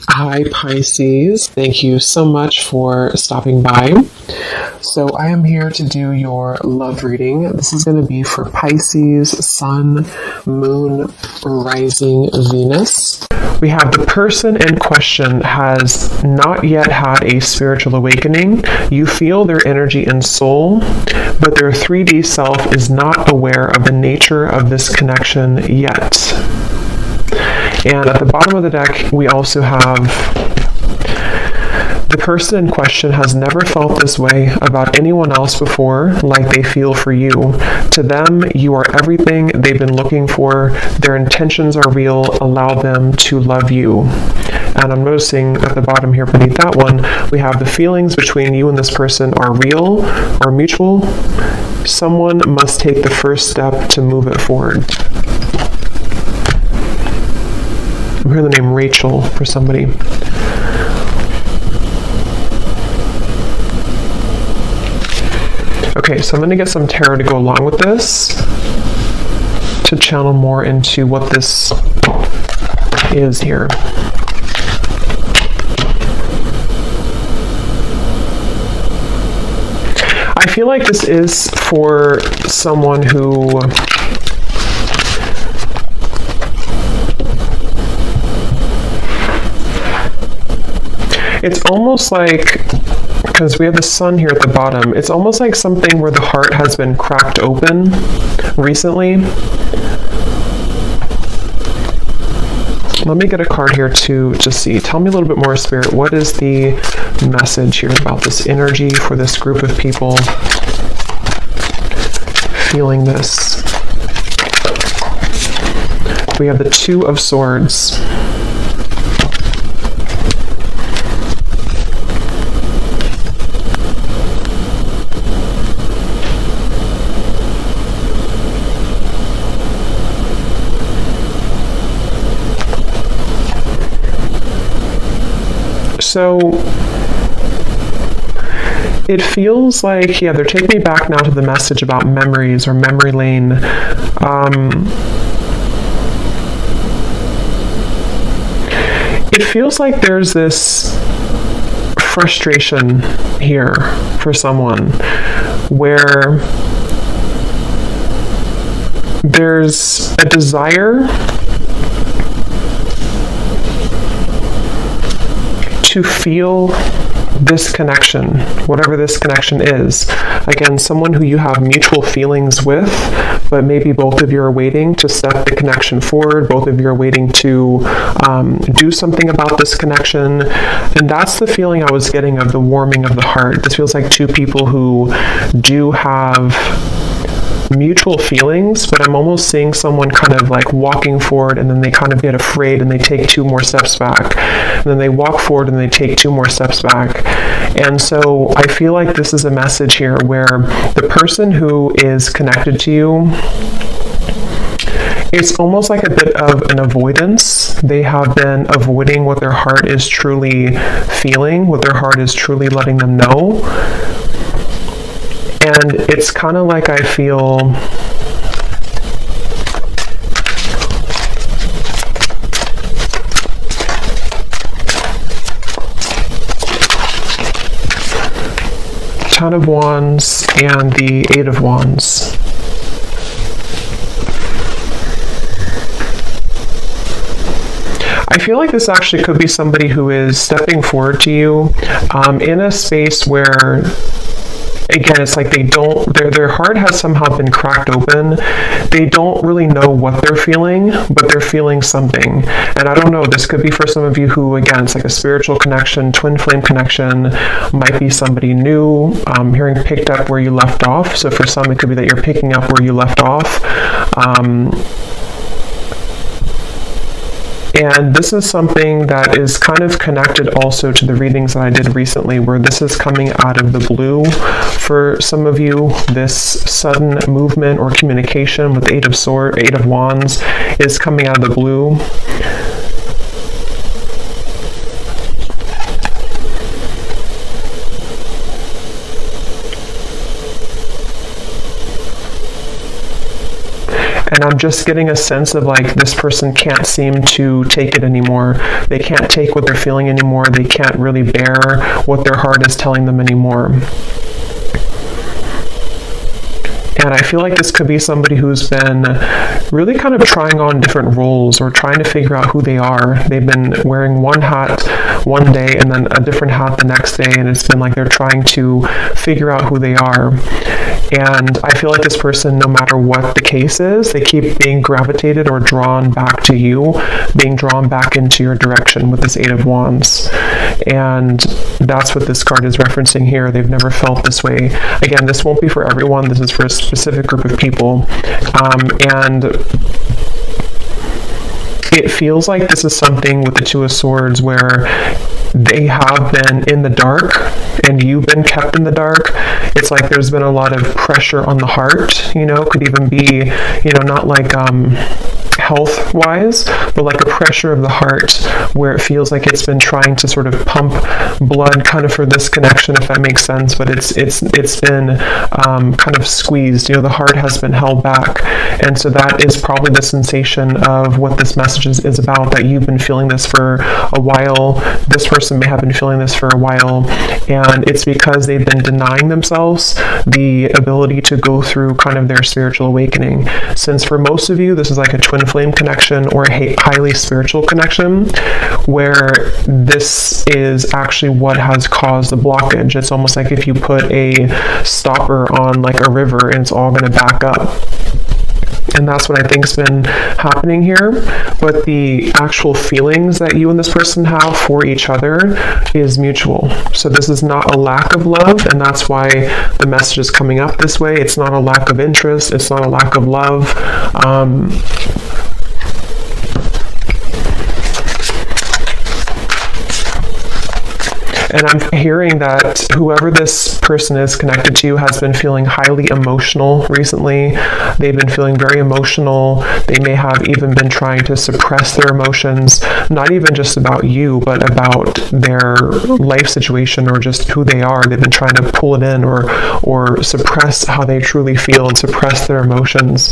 Hi, Pisces. Thank you so much for stopping by. So, I am here to do your love reading. This is going to be for Pisces, Sun, Moon, Rising, Venus. We have the person in question has not yet had a spiritual awakening. You feel their energy and soul, but their 3D self is not aware of the nature of this connection yet. And at the bottom of the deck, we also have the person in question has never felt this way about anyone else before, like they feel for you. To them, you are everything they've been looking for. Their intentions are real. Allow them to love you. And I'm noticing at the bottom here beneath that one, we have the feelings between you and this person are real or mutual. Someone must take the first step to move it forward. I'm hearing the name Rachel for somebody. Okay, so I'm going to get some tarot to go along with this to channel more into what this is here. I feel like this is for someone who it's almost like, because we have the sun here at the bottom, it's almost like something where the heart has been cracked open recently. Let me get a card here to see. Tell me a little bit more, Spirit. What is the message here about this energy for this group of people feeling this? We have the Two of Swords. So it feels like, yeah, they're taking me back now to the message about memories or memory lane. It feels like there's this frustration here for someone where there's a desire to feel this connection, whatever this connection is. Again, someone who you have mutual feelings with, but maybe both of you are waiting to step the connection forward. Both of you are waiting to do something about this connection. And that's the feeling I was getting of the warming of the heart. This feels like two people who do have mutual feelings, but I'm almost seeing someone kind of like walking forward and then they kind of get afraid and they take two more steps back. And then they walk forward and they take two more steps back. And so I feel like this is a message here where the person who is connected to you, it's almost like a bit of an avoidance. They have been avoiding what their heart is truly feeling, what their heart is truly letting them know. And it's kind of like I feel Ten of Wands and the Eight of Wands. I feel like this actually could be somebody who is stepping forward to you in a space where, again, it's like they don't, their heart has somehow been cracked open. They don't really know what they're feeling, but they're feeling something. And I don't know, this could be for some of you who, again, it's like a spiritual connection, twin flame connection, might be somebody new, hearing picked up where you left off. So for some, it could be that you're picking up where you left off. And this is something that is kind of connected also to the readings that I did recently, where this is coming out of the blue for some of you. This sudden movement or communication with Eight of Wands is coming out of the blue. And I'm just getting a sense of like this person can't seem to take it anymore. They can't take what they're feeling anymore. They can't really bear what their heart is telling them anymore. And I feel like this could be somebody who's been really kind of trying on different roles or trying to figure out who they are. They've been wearing one hat one day and then a different hat the next day, and it's been like they're trying to figure out who they are. And I feel like this person, no matter what the case is, they keep being gravitated or drawn back to you, being drawn back into your direction with this Eight of Wands. And that's what this card is referencing here. They've never felt this way. Again, this won't be for everyone. This is for a specific group of people. And it feels like this is something with the Two of Swords where they have been in the dark and you've been kept in the dark. It's like there's been a lot of pressure on the heart, you know, could even be, you know, not like health wise, but like a pressure of the heart where it feels like it's been trying to sort of pump blood kind of for this connection, if that makes sense, but it's been kind of squeezed, you know, the heart has been held back. And so that is probably the sensation of what this message is about, that you've been feeling this for a while. This person may have been feeling this for a while, and it's because they've been denying themselves the ability to go through kind of their spiritual awakening. Since for most of you, this is like a twin flame connection or a highly spiritual connection, where this is actually what has caused the blockage. It's almost like if you put a stopper on like a river and it's all going to back up. And that's what I think has been happening here. But the actual feelings that you and this person have for each other is mutual. So this is not a lack of love, and that's why the message is coming up this way. It's not a lack of interest. It's not a lack of love. And I'm hearing that whoever this person is connected to has been feeling highly emotional recently. They've been feeling very emotional. They may have even been trying to suppress their emotions, not even just about you, but about their life situation or just who they are. They've been trying to pull it in or suppress how they truly feel and suppress their emotions.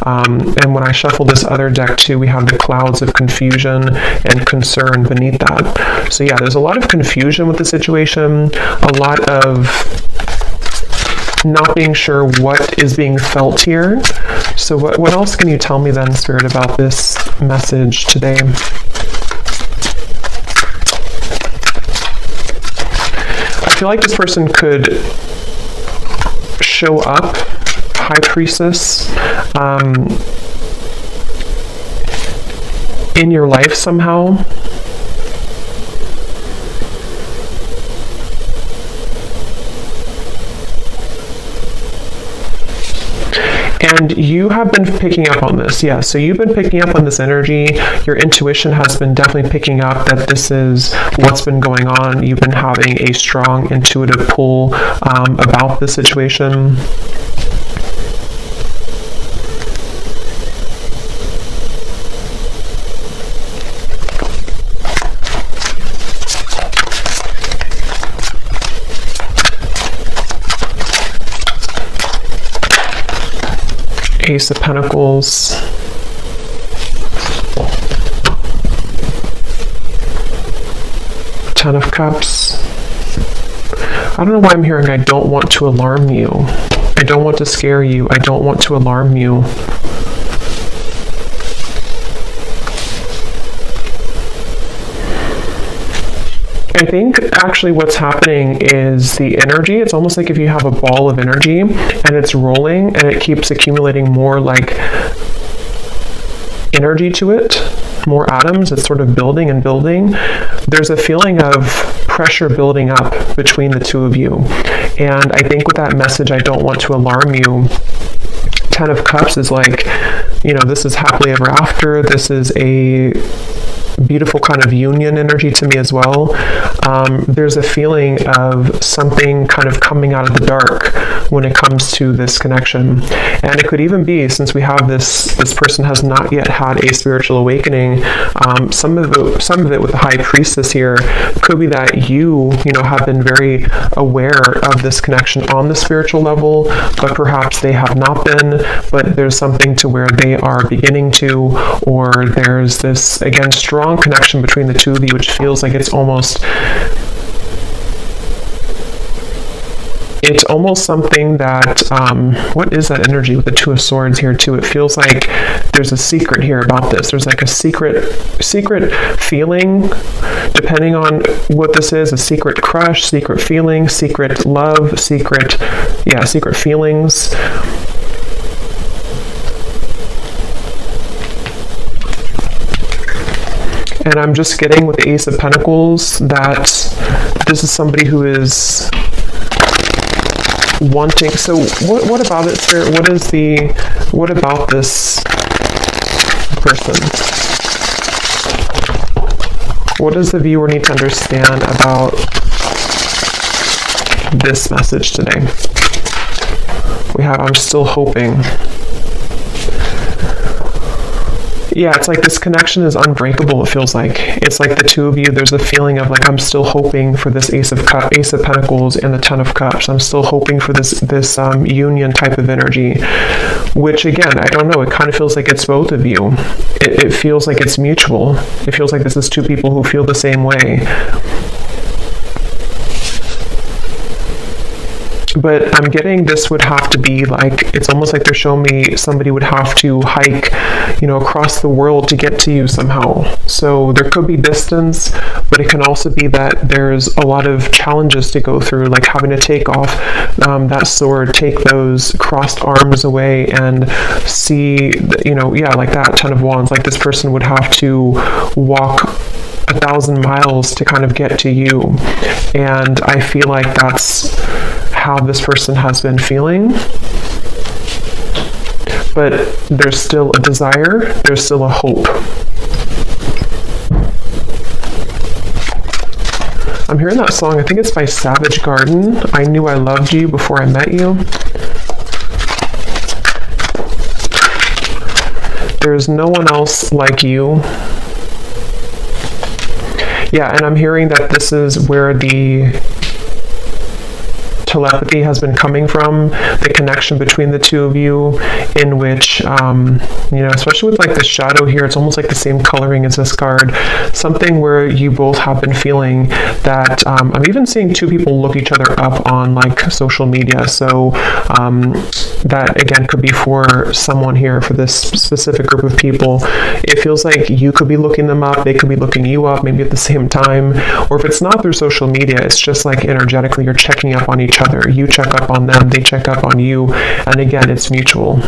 And when I shuffle this other deck too, we have the clouds of confusion and concern beneath that. So yeah, there's a lot of confusion with the situation, a lot of not being sure what is being felt here. So what else can you tell me then, Spirit, about this message today? I feel like this person could show up, High Priestess, in your life somehow. And you have been picking up on this, yeah. So you've been picking up on this energy. Your intuition has been definitely picking up that this is what's been going on. You've been having a strong intuitive pull about this situation. Ace of Pentacles, Ten of Cups. I don't know why I'm hearing I don't want to alarm you. I don't want to scare you. I don't want to alarm you. I think actually what's happening is the energy, it's almost like if you have a ball of energy and it's rolling and it keeps accumulating more like energy to it, more atoms, it's sort of building and building. There's a feeling of pressure building up between the two of you. And I think with that message, I don't want to alarm you. Ten of Cups is like, you know, this is happily ever after. This is a beautiful kind of union energy to me as well. There's a feeling of something kind of coming out of the dark when it comes to this connection. And it could even be, since we have this person has not yet had a spiritual awakening, some of it with the High Priestess here could be that you have been very aware of this connection on the spiritual level, but perhaps they have not been, but there's something to where they are beginning to, or there's this, again, strong connection between the two of you, which feels like it's almost something that, what is that energy with the Two of Swords here too? It feels like there's a secret here about this. There's like a secret feeling, depending on what this is, a secret crush, secret feeling, secret love, secret feelings. And I'm just getting with the Ace of Pentacles that this is somebody who is wanting. So what about it, Spirit? What about this person? What does the viewer need to understand about this message today? We have, I'm still hoping. Yeah, it's like this connection is unbreakable, it feels like. It's like the two of you, there's a feeling of like, I'm still hoping for this Ace of Pentacles and the Ten of Cups. I'm still hoping for this union type of energy, which again, I don't know, it kind of feels like it's both of you. It feels like it's mutual. It feels like this is two people who feel the same way. But I'm getting this would have to be like, it's almost like they're showing me somebody would have to hike, across the world to get to you somehow. So there could be distance, but it can also be that there's a lot of challenges to go through, like having to take off that sword, take those crossed arms away and see, like that Ten of Wands, like this person would have to walk 1,000 miles to kind of get to you. And I feel like that's how this person has been feeling. But there's still a desire, there's still a hope. I'm hearing that song, I think it's by Savage Garden, I Knew I Loved You Before I Met You. There's no one else like you. Yeah, and I'm hearing that this is where the telepathy has been coming from, the connection between the two of you, in which, especially with like the shadow here, it's almost like the same coloring as this card, something where you both have been feeling that, I'm even seeing two people look each other up on like social media, so that again could be for someone here, for this specific group of people. It feels like you could be looking them up, they could be looking you up, maybe at the same time, or if it's not through social media, it's just like energetically you're checking up on each other. You check up on them, they check up on you, and again, it's mutual.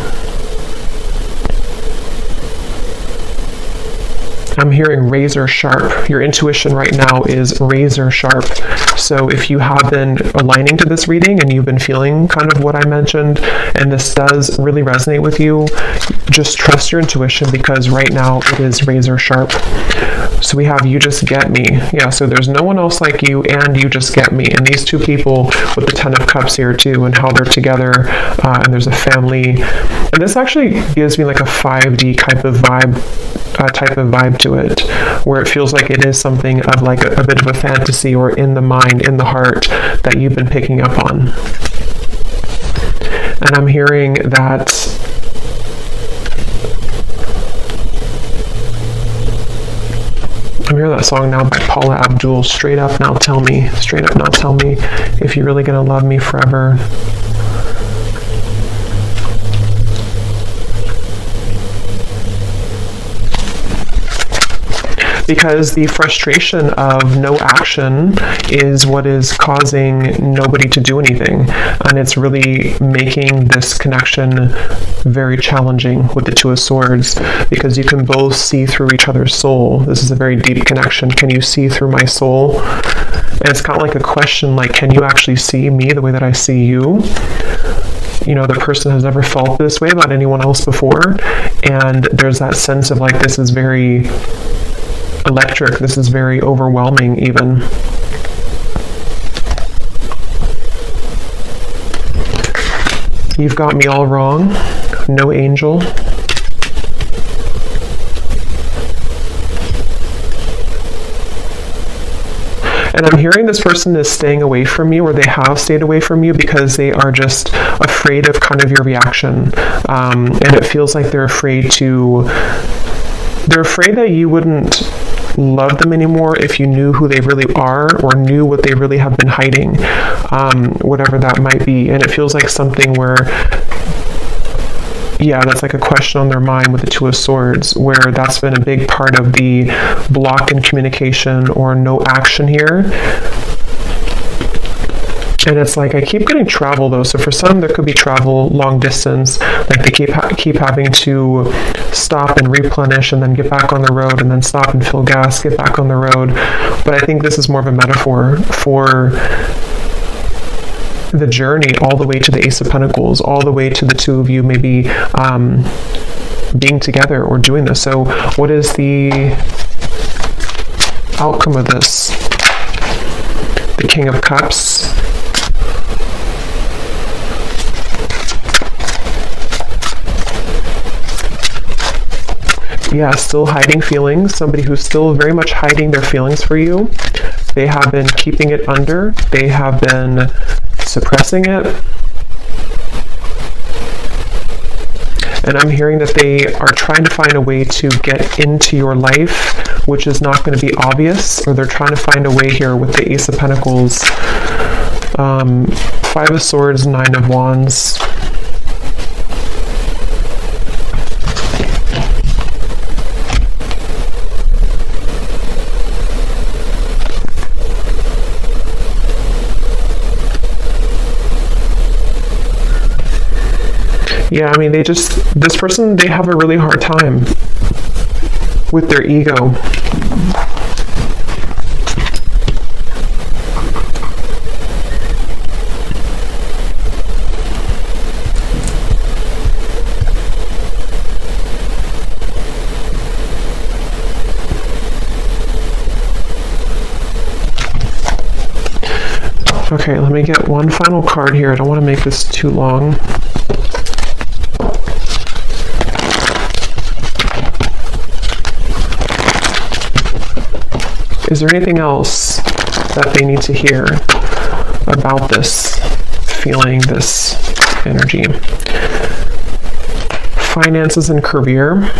I'm hearing razor sharp. Your intuition right now is razor sharp. So if you have been aligning to this reading and you've been feeling kind of what I mentioned, and this does really resonate with you, just trust your intuition, because right now it is razor sharp. So we have You Just Get Me. Yeah, so there's no one else like you, and You Just Get Me. And these two people with the Ten of Cups here too, and how they're together, and there's a family. And this actually gives me like a 5D type of vibe to it, where it feels like it is something of like a bit of a fantasy, or in the mind, in the heart, that you've been picking up on. And I'm hearing that I'm hearing that song now by Paula Abdul, Straight Up Now Tell Me, Straight Up Now Tell Me If You're Really Gonna Love Me Forever. Because the frustration of no action is what is causing nobody to do anything. And it's really making this connection very challenging with the Two of Swords, because you can both see through each other's soul. This is a very deep connection. Can you see through my soul? And it's kind of like a question, like, can you actually see me the way that I see you? The person has never felt this way about anyone else before. And there's that sense of like, this is very electric, this is very overwhelming even. You've got me all wrong. No angel. And I'm hearing this person is staying away from you, or they have stayed away from you because they are just afraid of kind of your reaction. And it feels like they're afraid that you wouldn't love them anymore if you knew who they really are, or knew what they really have been hiding, whatever that might be. And it feels like something where, yeah, that's like a question on their mind with the Two of Swords, where that's been a big part of the block in communication or no action here. And it's like, I keep getting travel though. So for some, there could be travel long distance, like they keep having to stop and replenish and then get back on the road, and then stop and fill gas, get back on the road. But I think this is more of a metaphor for the journey all the way to the Ace of Pentacles, all the way to the two of you maybe being together or doing this. So what is the outcome of this? The King of Cups. Yeah, still hiding feelings. Somebody who's still very much hiding their feelings for you. They have been keeping it under. They have been suppressing it. And I'm hearing that they are trying to find a way to get into your life, which is not going to be obvious, or they're trying to find a way here with the Ace of Pentacles, Five of Swords, Nine of Wands. Yeah, I mean, this person, they have a really hard time with their ego. Okay, let me get one final card here. I don't want to make this too long. Is there anything else that they need to hear about this feeling, this energy? Finances and career.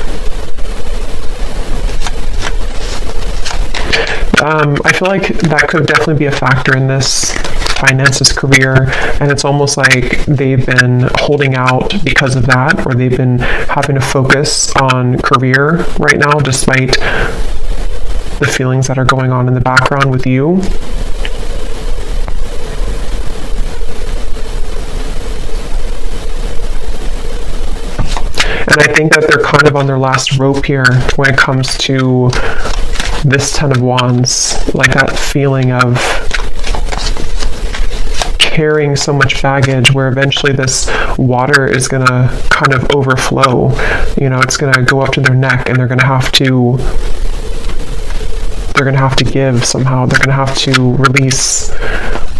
I feel like that could definitely be a factor in this. Finances, career, and it's almost like they've been holding out because of that, or they've been having to focus on career right now despite the feelings that are going on in the background with you. And I think that they're kind of on their last rope here when it comes to this Ten of Wands, like that feeling of carrying so much baggage, where eventually this water is going to kind of overflow. You know, it's going to go up to their neck, and they're going to have to give somehow. They're going to have to release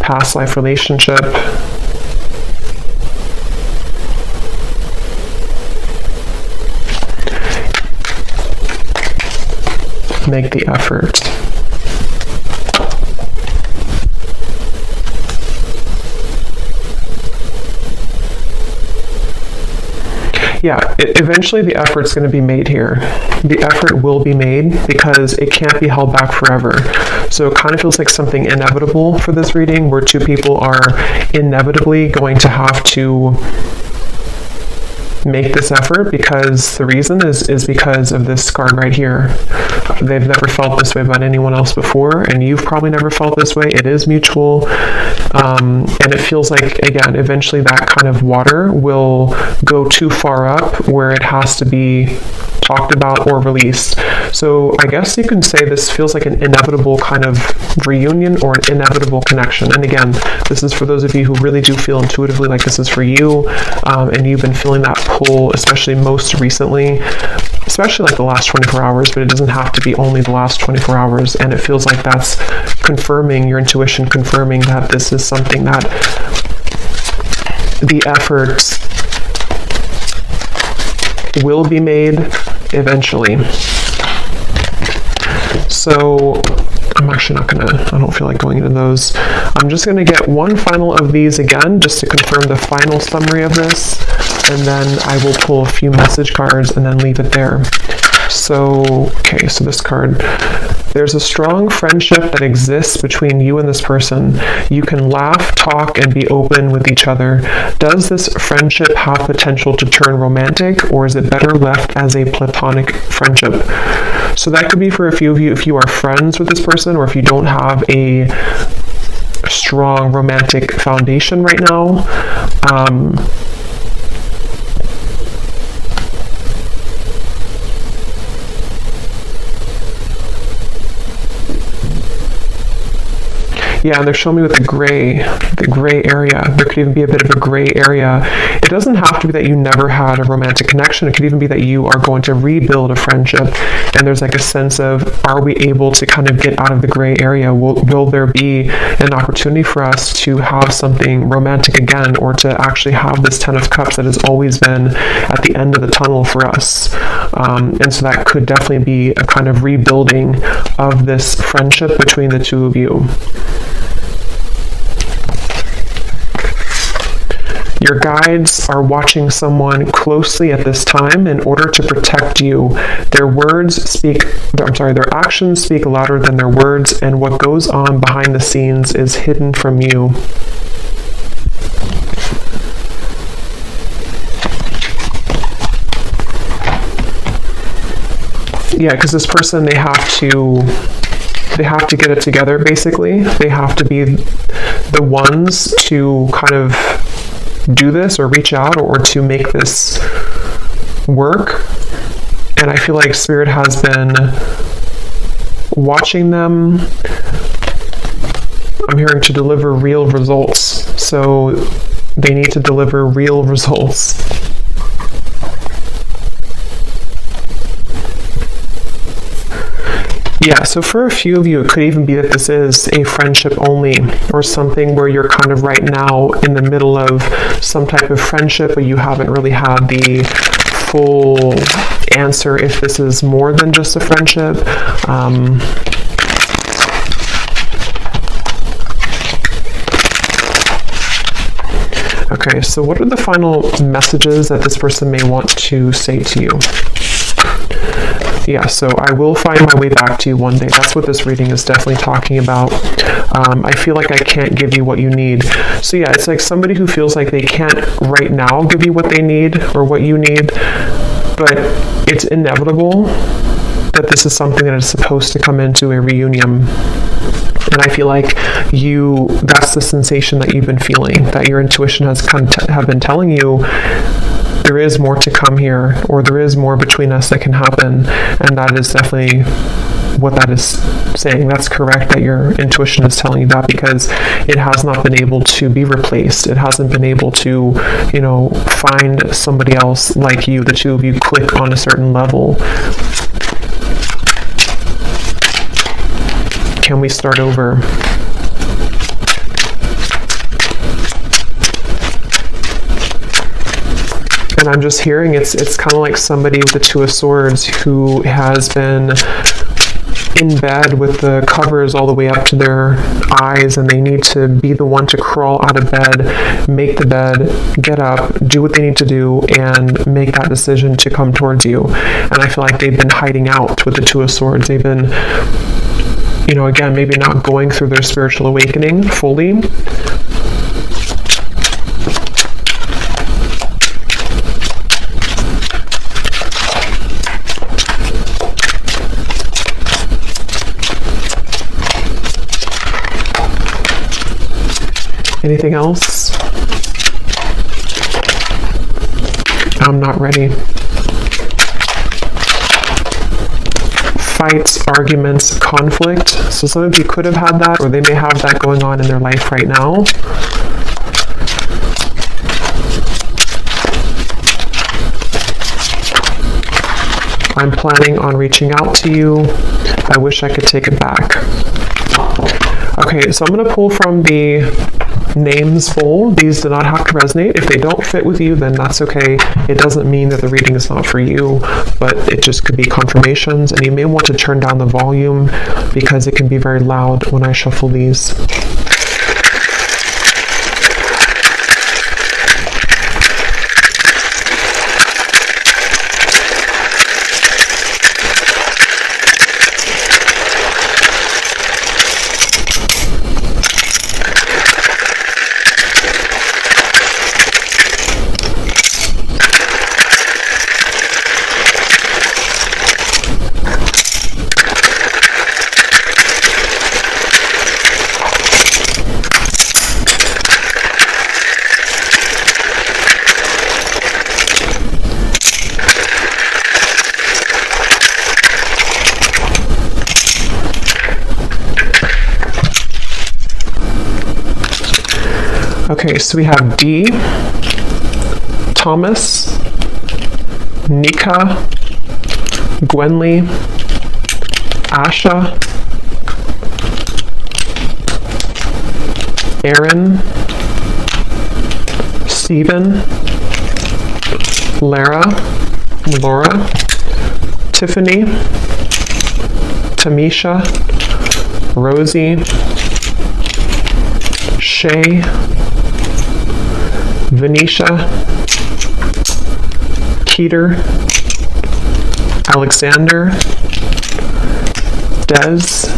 past life relationship. Make the effort. Yeah, eventually the effort's going to be made here. The effort will be made because it can't be held back forever. So it kind of feels like something inevitable for this reading, where two people are inevitably going to have to make this effort, because the reason is because of this card right here. They've never felt this way about anyone else before, and you've probably never felt this way. It is mutual, and it feels like, again, eventually that kind of water will go too far up where it has to be talked about or released. So I guess you can say this feels like an inevitable kind of reunion, or an inevitable connection. And again, this is for those of you who really do feel intuitively like this is for you, and you've been feeling that pull, especially most recently, especially like the last 24 hours, but it doesn't have to be only the last 24 hours. And it feels like that's confirming your intuition, confirming that this is something that the effort will be made eventually. So I'm actually not gonna, I don't feel like going into those. I'm just gonna get one final of these again, just to confirm the final summary of this, and then I will pull a few message cards and then leave it there. So, okay, so this card, there's a strong friendship that exists between you and this person. You can laugh, talk, and be open with each other. Does this friendship have potential to turn romantic, or is it better left as a platonic friendship? So that could be for a few of you if you are friends with this person, or if you don't have a strong romantic foundation right now. Yeah, and they're showing me with the gray area. There could even be a bit of a gray area. It doesn't have to be that you never had a romantic connection. It could even be that you are going to rebuild a friendship. And there's like a sense of, are we able to kind of get out of the gray area? Will there be an opportunity for us to have something romantic again, or to actually have this 10 of Cups that has always been at the end of the tunnel for us? And so that could definitely be a kind of rebuilding of this friendship between the two of you. Your guides are watching someone closely at this time in order to protect you. Their actions speak louder than their words, and what goes on behind the scenes is hidden from you. Yeah, because this person, they have to get it together, basically. They have to be the ones to kind of do this, or reach out, or to make this work. And I feel like Spirit has been watching them. I'm hearing to deliver real results. So they need to deliver real results. Yeah, so for a few of you, it could even be that this is a friendship only, or something where you're kind of right now in the middle of some type of friendship, but you haven't really had the full answer if this is more than just a friendship. Okay, so what are the final messages that this person may want to say to you? Yeah, so I will find my way back to you one day. That's what this reading is definitely talking about. I feel like I can't give you what you need. So yeah, it's like somebody who feels like they can't right now give you what they need or what you need, but it's inevitable that this is something that is supposed to come into a reunion. And I feel like that's the sensation that you've been feeling, that your intuition has have been telling you there is more to come here, or there is more between us that can happen. And that is definitely what that is saying. That's correct that your intuition is telling you that, because it has not been able to be replaced. It hasn't been able to, find somebody else like you. The two of you click on a certain level. Can we start over? And I'm just hearing it's kind of like somebody with the Two of Swords who has been in bed with the covers all the way up to their eyes, and they need to be the one to crawl out of bed, make the bed, get up, do what they need to do, and make that decision to come towards you. And I feel like they've been hiding out with the Two of Swords. They've been, again, maybe not going through their spiritual awakening fully. Anything else? I'm not ready. Fights, arguments, conflict. So some of you could have had that, or they may have that going on in their life right now. I'm planning on reaching out to you. I wish I could take it back. Okay, so I'm going to pull from the names bold. These do not have to resonate. If they don't fit with you, then that's okay. It doesn't mean that the reading is not for you, but it just could be confirmations, and you may want to turn down the volume because it can be very loud when I shuffle these. Okay, so we have D, Thomas, Nika, Gwenly, Asha, Aaron, Stephen, Lara, Laura, Tiffany, Tamisha, Rosie, Shay, Venetia, Keter, Alexander, Des,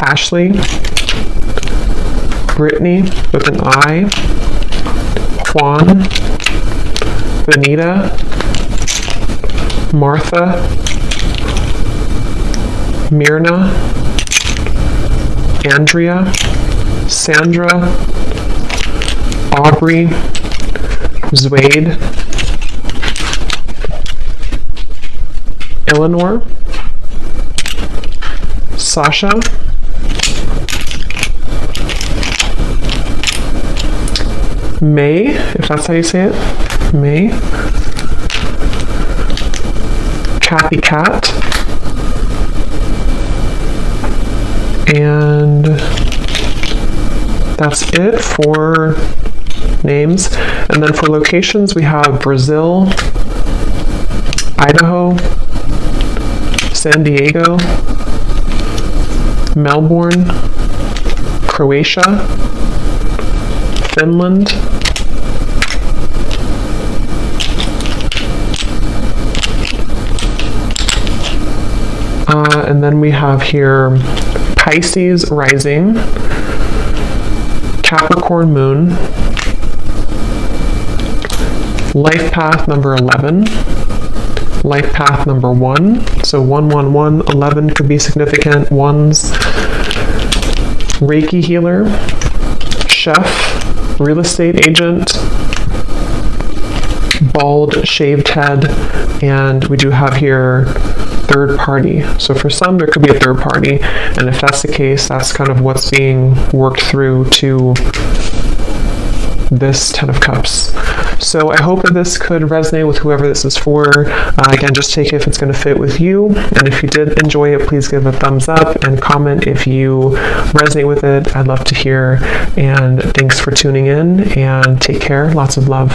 Ashley, Brittany with an I, Juan, Benita, Martha, Myrna, Andrea, Sandra, Aubrey, Zwade, Eleanor, Sasha, May, if that's how you say it, May, Kathy Cat, and that's it for names. And then for locations, we have Brazil, Idaho, San Diego, Melbourne, Croatia, Finland, and then we have here Pisces rising, Capricorn moon, life path number 11, life path number 1, so 111, 11 could be significant, 1s, Reiki healer, chef, real estate agent, bald, shaved head, and we do have here third party. So for some, there could be a third party, and if that's the case, that's kind of what's being worked through to this 10 of Cups. So I hope that this could resonate with whoever this is for. Again, just take it if it's going to fit with you. And if you did enjoy it, please give a thumbs up and comment if you resonate with it. I'd love to hear. And thanks for tuning in, and take care. Lots of love.